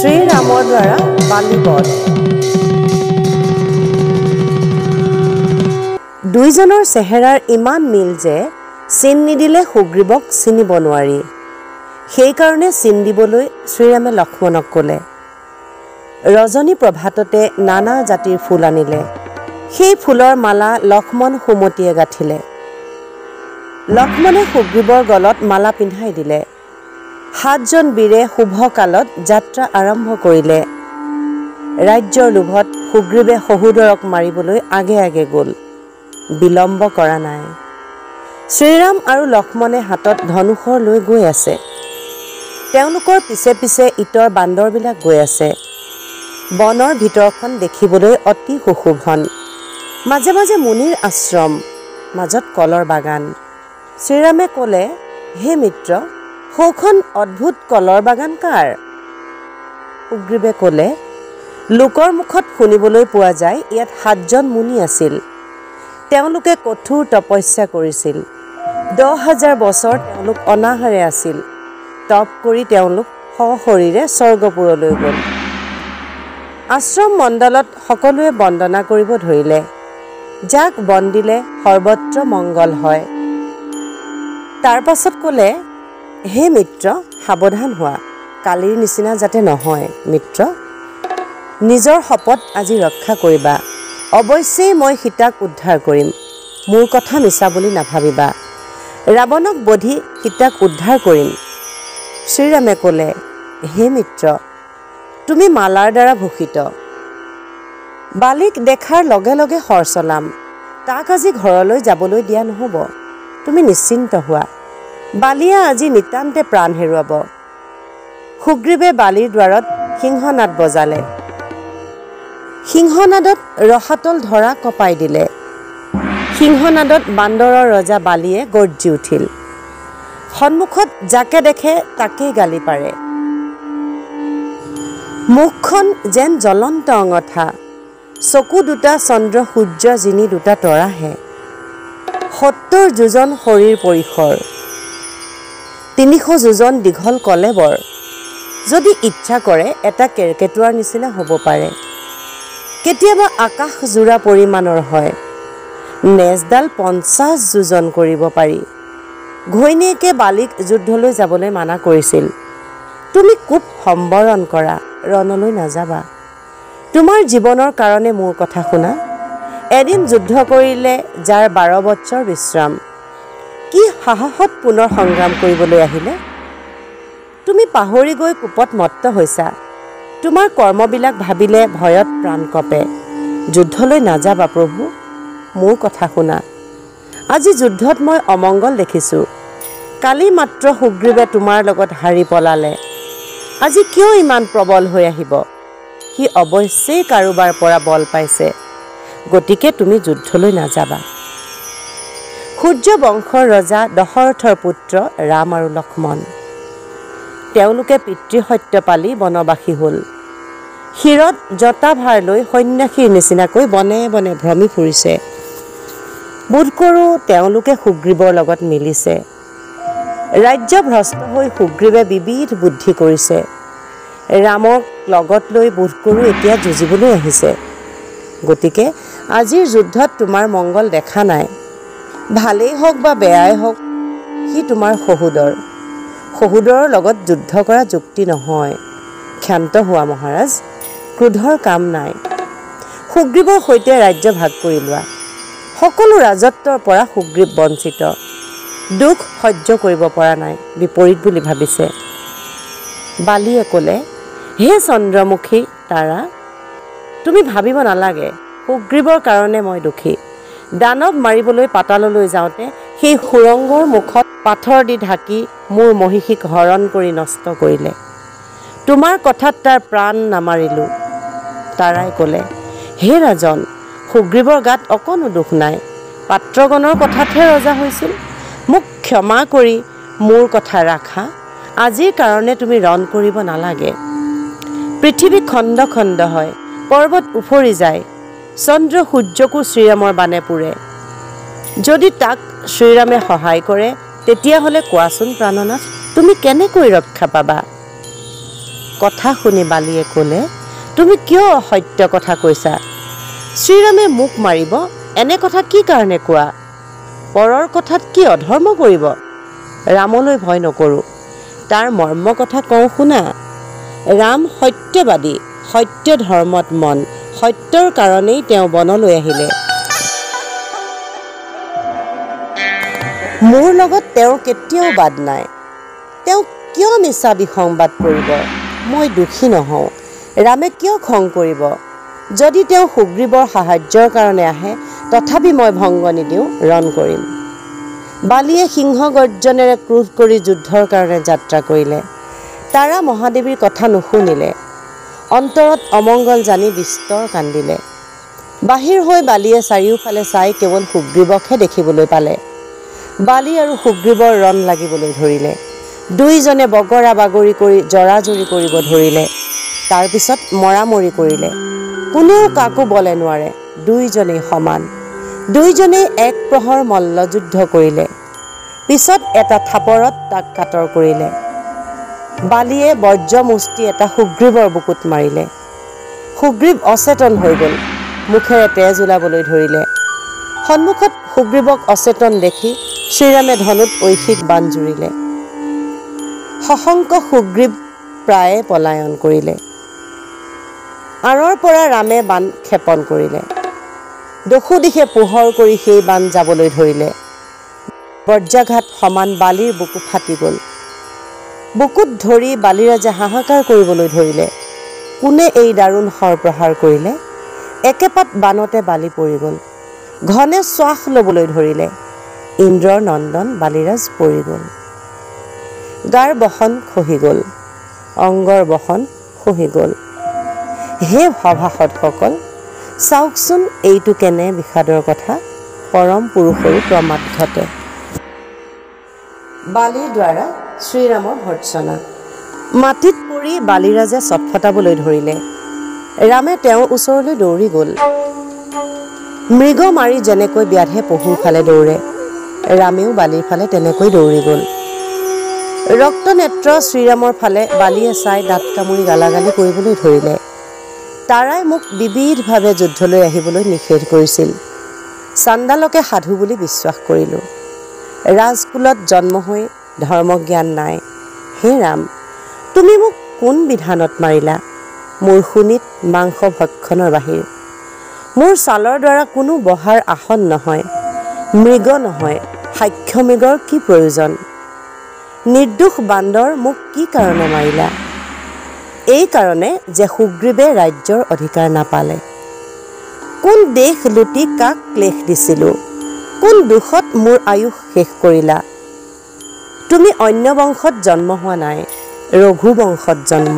শ্ৰীৰামৰ দ্বাৰা বালিবধ। দুইজনৰ চেহেৰাৰ ইমান মিল যে চিন নিদিলে সুগ্ৰীৱক চিনিব নোৱাৰি। সেইকাৰণে চিন দিবলৈ শ্ৰীৰামে লক্ষ্মণক ক'লে। ৰজনী প্ৰভাততে নানা জাতিৰ ফুল আনিলে। সেই ফুলৰ মালা লক্ষ্মণ সুমতিয়ে গাঁঠিলে। লক্ষ্মণে সুগ্ৰীৱৰ গলত মালা পিন্ধাই দিলে। 7জন বীৰে শুভ কালত যাত্ৰা আৰম্ভ কৰিলে। ৰাজ্যৰ লোভত সুগ্ৰীৱে সহোদৰক মাৰিবলৈ আগে আগে গ'ল। বিলম্ব কৰা নাই। শ্ৰীৰাম আৰু লক্ষ্মণে হাতত ধনুষৰ লৈ গৈ আছে। তেওঁলোকৰ পিছে পিছে ইটৰ বান্দৰবিলাক গৈ আছে। বনৰ ভিতৰখন দেখিবলৈ অতি সুশোভন। মাজে মাজে মুনিৰ আশ্ৰম, মাজত কলৰ বাগান। শ্ৰীৰামে ক'লে, হে মিত্ৰ, সৌখন অদ্ভুত কলৰ বাগান কাৰ? সুগ্ৰীৱে ক'লে, লোকৰ মুখত শুনিবলৈ পোৱা যায় ইয়াত 7জন মুনি আছিল। তেওঁলোকে কঠোৰ তপস্যা কৰিছিল। 10,000 বছৰ তেওঁলোক অনাহাৰে আছিল। তপ কৰি তেওঁলোক সশৰীৰে স্বৰ্গপুৰলৈ গ'ল। আশ্ৰম মণ্ডলত সকলোৱে বন্দনা কৰিব ধৰিলে। যাক বন্দিলে সৰ্বত্ৰ মংগল হয়। তাৰ পাছত ক'লে, হে মিত্ৰ, সাৱধান হোৱা, কালিৰ নিচিনা যাতে নহয়। মিত্ৰ, নিজৰ শপত আজি ৰক্ষা কৰিবা। অৱশ্যেই মই সীতাক উদ্ধাৰ কৰিম। মোৰ কথা মিছা বুলি নাভাবিবা। ৰাৱণক বধি সীতাক উদ্ধাৰ কৰিম। শ্ৰীৰামে ক'লে, হে মিত্ৰ, তুমি মালাৰ দ্বাৰা ভূষিত। বালিক দেখাৰ লগে লগে হৰ চলাম। তাক আজি ঘৰলৈ যাবলৈ দিয়া নহ'ব। তুমি নিশ্চিন্ত হোৱা। বালিয়া আজি নিতান্তে প্ৰাণ হেৰুৱাব। সুগ্ৰীৱে বালিৰ দ্বাৰত সিংহনাদ বজালে। সিংহনাদত ৰসাতল ধৰা কঁপাই দিলে। সিংহনাদত বান্দৰৰ ৰজা বালিয়ে গৰ্জি উঠিল। সন্মুখত যাকে দেখে তাকেই গালি পাৰে। মুখখন যেন জ্বলন্ত অঙঠা। চকু দুটা চন্দ্ৰ সূৰ্য জিনি দুটা তৰাহে। 70 যোজন শৰীৰ পৰিসৰ। 300 যোজন দীঘল কলেবৰ। যদি ইচ্ছা কৰে এটা কেৰ্কেটুৱাৰ নিচিনা হ'ব পাৰে। কেতিয়াবা আকাশ জোৰা পৰিমাণৰ হয়। নেজডাল 50 যোজন কৰিব পাৰি। ঘৈণীয়েকে বালিক যুদ্ধলৈ যাবলৈ মানা কৰিছিল। তুমি কোপ সম্বৰণ কৰা, ৰণলৈ নাযাবা। তোমাৰ জীৱনৰ কাৰণে মোৰ কথা শুনা। এদিন যুদ্ধ কৰিলে যাৰ 12 বছৰ বিশ্ৰাম। কি সাহসত পুনৰ সংগ্ৰাম কৰিবলৈ আহিলে? তুমি পাহৰি গৈ কোপত মত্ত হৈছা। তোমাৰ কৰ্মবিলাক ভাবিলে ভয়ত প্ৰাণ কঁপে। যুদ্ধলৈ নাযাবা প্ৰভু, মোৰ কথা শুনা। আজি যুদ্ধত মই অমংগল দেখিছোঁ। কালি মাত্ৰ সুগ্ৰীৱে তোমাৰ লগত হাৰি পলালে। আজি কিয় ইমান প্ৰবল হৈ আহিব? সি অৱশ্যেই কাৰোবাৰ পৰা বল পাইছে। গতিকে তুমি যুদ্ধলৈ নাযাবা। সূৰ্য বংশৰ ৰজা দশৰথৰ পুত্ৰ ৰাম আৰু লক্ষ্মণ। তেওঁলোকে পিতৃসত্য পালি বনবাসী হ'ল। শিৰত জটাভাৰ লৈ সন্যাসীৰ নিচিনাকৈ বনে বনে ভ্ৰমি ফুৰিছে। বোধ কৰোঁ তেওঁলোকে সুগ্ৰীৱৰ লগত মিলিছে। ৰাজ্যভ্ৰষ্ট হৈ সুগ্ৰীৱে বিবিধ বুদ্ধি কৰিছে। ৰামক লগত লৈ বোধ কৰোঁ এতিয়া যুঁজিবলৈ আহিছে। গতিকে আজিৰ যুদ্ধত তোমাৰ মংগল দেখা নাই। ভালেই হওক বা বেয়াই হওক, সি তোমাৰ সহোদৰ। সহোদৰৰ লগত যুদ্ধ কৰা যুক্তি নহয়। ক্ষান্ত হোৱা মহাৰাজ, ক্ৰোধৰ কাম নাই। সুগ্ৰীৱৰ সৈতে ৰাজ্য ভাগ কৰি লোৱা। সকলো ৰাজত্বৰ পৰা সুগ্ৰীৱ বঞ্চিত। দুখ সহ্য কৰিব পৰা নাই, বিপৰীত বুলি ভাবিছে। বালিয়ে ক'লে, হে চন্দ্ৰমুখী তাৰা, তুমি ভাবিব নালাগে সুগ্ৰীৱৰ কাৰণে মই দুখী। দানৱ মাৰিবলৈ পাতাললৈ যাওঁতে সেই সুৰংগৰ মুখত পাথৰ দি ঢাকি মোৰ মহিষীক হৰণ কৰি নষ্ট কৰিলে। তোমাৰ কথাত তাৰ প্ৰাণ নামাৰিলোঁ। তাৰাই ক'লে, হে ৰাজন, সুগ্ৰীৱৰ গাত অকণো দুখ নাই। পাত্ৰগণৰ কথাতহে ৰজা হৈছিল। মোক ক্ষমা কৰি মোৰ কথা ৰাখা। আজিৰ কাৰণে তুমি ৰণ কৰিব নালাগে। পৃথিৱী খণ্ড খণ্ড হয়, পৰ্বত উফৰি যায়। চন্দ্ৰ সূৰ্যকো শ্ৰীৰামৰ বাণে পুৰে। যদি তাক শ্ৰীৰামে সহায় কৰে তেতিয়াহ'লে কোৱাচোন প্ৰাণনাথ, তুমি কেনেকৈ ৰক্ষা পাবা? কথা শুনি বালিয়ে ক'লে, তুমি কিয় অসত্য কথা কৈছা? শ্ৰীৰামে মোক মাৰিব, এনে কথা কি কাৰণে কোৱা? পৰৰ কথাত কি অধৰ্ম কৰিব? ৰামলৈ ভয় নকৰোঁ, তাৰ মৰ্ম কথা কওঁ শুনা। ৰাম সত্যবাদী, সত্য ধৰ্মত মন, সত্যৰ কাৰণেই তেওঁ বনলৈ আহিলে। মোৰ লগত তেওঁৰ কেতিয়াও বাদ নাই। তেওঁ কিয় মিছা বিসংবাদ কৰিব? মই দোষী নহওঁ, ৰামে কিয় খং কৰিব? যদি তেওঁ সুগ্ৰীৱৰ সাহায্যৰ কাৰণে আহে, তথাপি মই ভংগ নিদিওঁ, ৰণ কৰিম। বালিয়ে সিংহ গৰ্জনেৰে ক্ৰোধ কৰি যুদ্ধৰ কাৰণে যাত্ৰা কৰিলে। তাৰা মহাদেৱীৰ কথা নুশুনিলে। অন্তৰত অমংগল জানি বিস্তৰ কান্দিলে। বাহিৰ হৈ বালিয়ে চাৰিওফালে চাই কেৱল সুগ্ৰীৱকহে দেখিবলৈ পালে। বালি আৰু সুগ্ৰীৱৰ ৰণ লাগিবলৈ ধৰিলে। দুইজনে বগৰা বাগৰি কৰি জৰাজৰি কৰিব ধৰিলে। তাৰপিছত মৰামৰি কৰিলে। কোনেও কাকো বলে নোৱাৰে, দুইজনেই সমান। দুইজনেই এক প্ৰহৰ মল্লযুদ্ধ কৰিলে। পিছত এটা থাপৰত তাক কাতৰ কৰিলে। বালিয়ে বজ্ৰমুষ্টি এটা সুগ্ৰীৱৰ বুকুত মাৰিলে। সুগ্ৰীৱ অচেতন হৈ গ'ল, মুখেৰে তেজ ওলাবলৈ ধৰিলে। সন্মুখত সুগ্ৰীৱক অচেতন দেখি শ্ৰীৰামে ধনুত ঐশিক বাণ জুৰিলে। সশংক সুগ্ৰীৱ প্ৰায়ে পলায়ন কৰিলে। আঁৰৰ পৰা ৰামে বাণ ক্ষেপণ কৰিলে। দসু দিশে পোহৰ কৰি সেই বাণ যাবলৈ ধৰিলে। বজ্ৰাঘাত সমান বালিৰ বুকু ফাটি গ'ল। বুকুত ধৰি বালিৰাজে হাহাকাৰ কৰিবলৈ ধৰিলে। কোনে এই দাৰুণ সৰপ্ৰহাৰ কৰিলে? একেপাত বাণতে বালি পৰি গ'ল। ঘনে শ্বাস ল'বলৈ ধৰিলে। ইন্দ্ৰৰ নন্দন বালিৰাজ পৰি গ'ল। গাৰ বসন খহি গ'ল, অংগৰ বসন খহি গ'ল। হে সভাসদসকল, চাওকচোন এইটো কেনে বিষাদৰ কথা। পৰম পুৰুষৰো প্ৰমাদ ঘটে। বালিৰ দ্বাৰা শ্ৰীৰামৰ ভৰ্ৎসনা। মাটিত পৰি বালিৰাজে চটফটাবলৈ ধৰিলে। ৰামে তেওঁৰ ওচৰলৈ দৌৰি গ'ল। মৃগ মাৰি যেনেকৈ ব্যাধে পহুৰ ফালে দৌৰে, ৰামেও বালিৰ ফালে তেনেকৈ দৌৰি গ'ল। ৰক্তনেত্ৰ শ্ৰীৰামৰ ফালে বালিয়ে চাই দাঁত কামুৰি গালাগালি কৰিবলৈ ধৰিলে। তাৰাই মোক বিবিধভাৱে যুদ্ধলৈ আহিবলৈ নিষেধ কৰিছিল। চাণ্ডালকে সাধু বুলি বিশ্বাস কৰিলোঁ। ৰাজকুলত জন্ম হৈ ধৰ্মজ্ঞান নাই। হে ৰাম, তুমি মোক কোন বিধানত মাৰিলা? মোৰ শোণিত মাংস ভক্ষণৰ বাহিৰ। মোৰ ছালৰ দ্বাৰা কোনো বহাৰ আসন নহয়, মৃগ নহয়, সাক্ষ্য মৃগৰ কি প্ৰয়োজন? নিৰ্দোষ বান্দৰ মোক কি কাৰণে মাৰিলা? এই কাৰণে যে সুগ্ৰীৱে ৰাজ্যৰ অধিকাৰ নাপালে। কোন দেশ লুটি কাক ক্লেশ দিছিলোঁ? কোন দুখত মোৰ আয়ুস শেষ কৰিলা? তুমি অন্য বংশত জন্ম হোৱা নাই, ৰঘু বংশত জন্ম।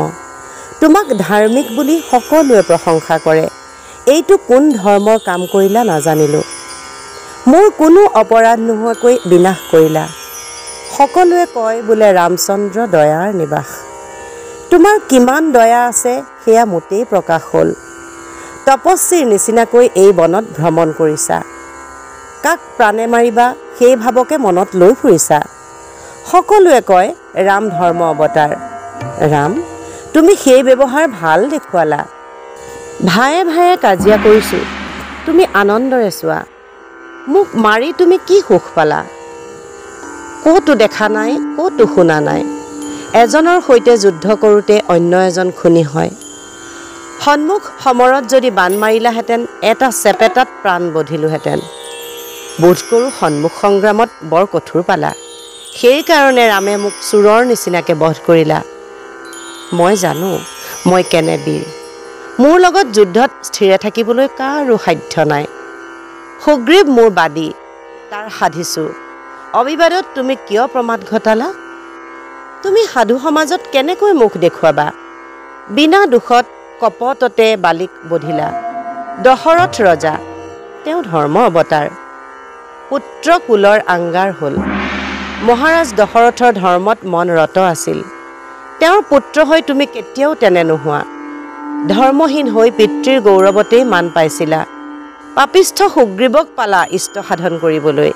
তোমাক ধাৰ্মিক বুলি সকলোৱে প্ৰশংসা কৰে। এইটো কোন ধৰ্মৰ কাম কৰিলা নাজানিলোঁ। মোৰ কোনো অপৰাধ নোহোৱাকৈ বিনাশ কৰিলা। সকলোৱে কয় বোলে ৰামচন্দ্ৰ দয়াৰ নিবাস। তোমাৰ কিমান দয়া আছে সেয়া মোটেই প্ৰকাশ হ'ল। তপস্বীৰ নিচিনাকৈ এই বনত ভ্ৰমণ কৰিছা। কাক প্ৰাণে মাৰিবা সেই ভাৱকে মনত লৈ ফুৰিছা। সকলোৱে কয় ৰাম ধৰ্ম অৱতাৰ। ৰাম, তুমি সেই ব্যৱহাৰ ভাল দেখুৱালা। ভায়ে ভায়ে কাজিয়া কৰিছোঁ, তুমি আনন্দৰে চোৱা। মোক মাৰি তুমি কি সুখ পালা? ক'তো দেখা নাই, ক'তো শুনা নাই। এজনৰ সৈতে যুদ্ধ কৰোঁতে অন্য এজন খুনি হয়। সন্মুখ সমৰত যদি বাণ মাৰিলাহেঁতেন, এটা চেপেটাত প্ৰাণ বধিলোহেঁতেন। বোধ কৰোঁ সন্মুখ সংগ্ৰামত বৰ কঠোৰ পালা। সেইকাৰণে ৰামে মোক চোৰৰ নিচিনাকৈ বধ কৰিলা। মই জানো মই কেনে বীৰ। মোৰ লগত যুদ্ধত স্থিৰে থাকিবলৈ কাৰো সাধ্য নাই। সুগ্ৰীৱ মোৰ বাদী, তাৰ সাধিছোঁ। অবিবাদত তুমি কিয় প্ৰমাদ ঘটালা? তুমি সাধু সমাজত কেনেকৈ মুখ দেখুৱাবা? বিনা দোষত কপটতে বালিক বধিলা। দশৰথ ৰজা, তেওঁ ধৰ্ম অৱতাৰ। পুত্ৰ কুলৰ আংগাৰ হ'ল। মহাৰাজ দশৰথৰ ধৰ্মত মন ৰত আছিল। তেওঁৰ পুত্ৰ হৈ তুমি কেতিয়াও তেনে নোহোৱা। ধৰ্মহীন হৈ পিতৃৰ গৌৰৱতেই মান পাইছিলা। পাপিষ্ঠ সুগ্ৰীৱক পালা ইষ্ট সাধন কৰিবলৈ।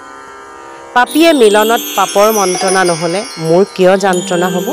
পাপীয়ে মিলনত পাপৰ মন্ত্ৰণা নহ'লে মোৰ কিয় যন্ত্ৰণা হ'ব?